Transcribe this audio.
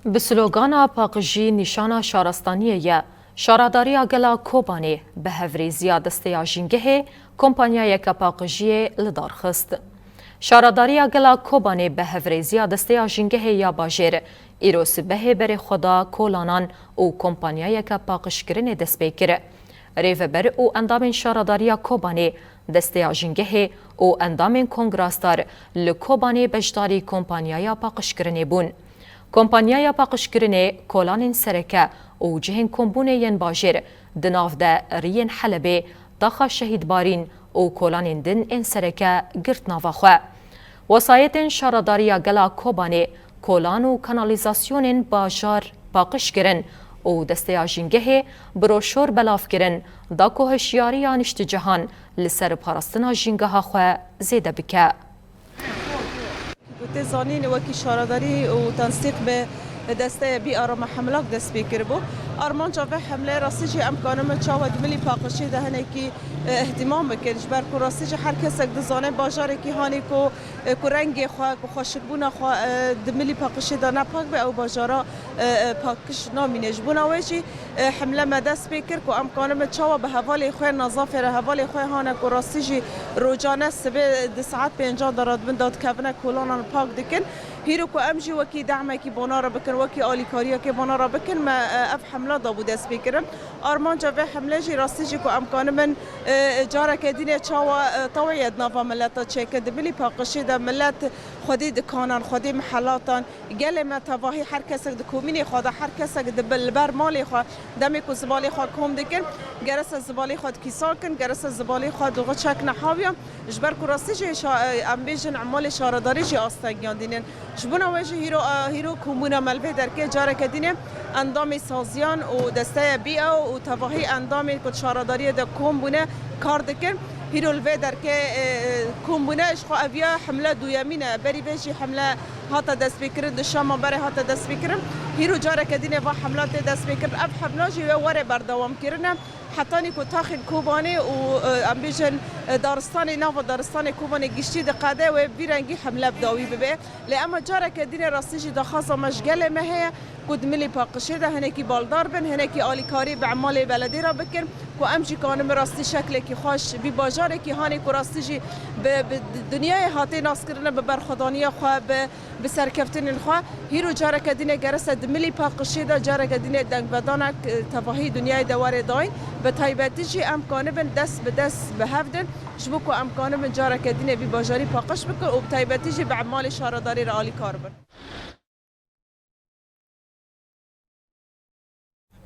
به سلوگانا پاقجی نشانا شارستانیه شاراداری گلا کوبانی به هفریزیا دسته جنگه کمپانیای پاقجی لدار خست. شاراداری گلا کوبانی به هفریزیا دسته جنگه یا باجر ایروس به بر خدا کولانان او کمپانیای پاقشگرین دست بکره. ریو بر او اندام شاراداری کوبانی دسته جنگه او اندام کنگراستار لکوبانی بجداری کمپانیای پاقشگرین بون. کمپانیای پاقشگرین کولان سرکه او جهن کمبونه ین باجر دناف ده رین حلبه داخل شهید بارین او کولان دن این سرکه گرت نواخواه. وسایت شاراداری گلا کوبانی کولان و کانالیزاسیون باجار پاقشگرین او دسته جنگه بروشور بلاف کرن دا که هشیاری آنشت جهان لسر پارستنا جنگه ها خواه زیده بکه. گوته زانین وکی شاراداری و تنسیق به دسته بی آرام حملاک دست بکر بو آرمان جاوه حمله راستی امکانم چاود ملی پاقشی دهنه کی اهتمام بکنش بر کو راستی هر کس یک دزانه باجاره کی هانی کو رنگ خو خوشبونه خو ملی پاقشی دانه پاک به او باجارا پاکش نامینش بونه وجی حمله مدست بکر کو امکانم چاو به حوالی خو نظافه حوالی خو هانه کو راستی روزانه سبه ساعت 50 درات بنداد کونه کولان پاک دکن هیرو کو امجی وکی دعمه کی بونارا بکن وکی آلیکاریا کی بونارا بکن ما اف حمله دابو دست بکرم آرمان جاوه حمله جی راستی جی کو امکان من جاره که دینه چاوا طویت نافا ملتا چکه دبلی پاقشی ده ملت خودی دکانان خودی محلاتان گل ما تواهی هر کس دکومینی خود هر کس دبل بر مالی خود دمی کو زبالی خود کوم دکن گرس زبالی خود کیسا کن گرس زبالی خود دوغه چک نحاویم جبر کو راستی جی ام بیجن عمال شارداری جی آستگیان دینن جبونا وجه هیرو کومونا ملوه در که جاره که دینه اندام سازیان و دسته بیا و تواهی اندام کد شارداری ده کوم بونه کار دکن هیرو الوه در که کوم بونه اشخوا اویا حمله دویمینه بری بیشی حمله هاتا دست بکرن دشاما بره هاتا دست بکرن هیرو جاره که دینه و حملات دست بکرن اب حملاجی و وره بردوام کرنه حتی نیکو تاخن کوبانه و امبیجن دارستان ناو دارستان کوبانه گشتی دقیقه و بیرنگی حمله بداوی ببه لأما جاره که دین راستیجی دخاصه مشغله مهه کد ملی پاقشه ده هنکی بالدار بن هنکی آلیکاری به عمال بلدی را بکن کو امجی کانم راستی شکل کی خوش بی باجاره کی هانی کو راستیجی به دنیای هاتی ناس کردن به برخدانی خو به سرکفتن خو هیرو جاره که دین گرس ملی پاقشه ده جاره که دین دنگ بدانک تفاهی دنیای دواره داین به تایبتی جی امکانه بن دست به دست به هفدن شبو کو امکانه بن جاره که دین بی باجاری پاقش بکن و به تایبتی جی به عمال شارداری را آلی کار بن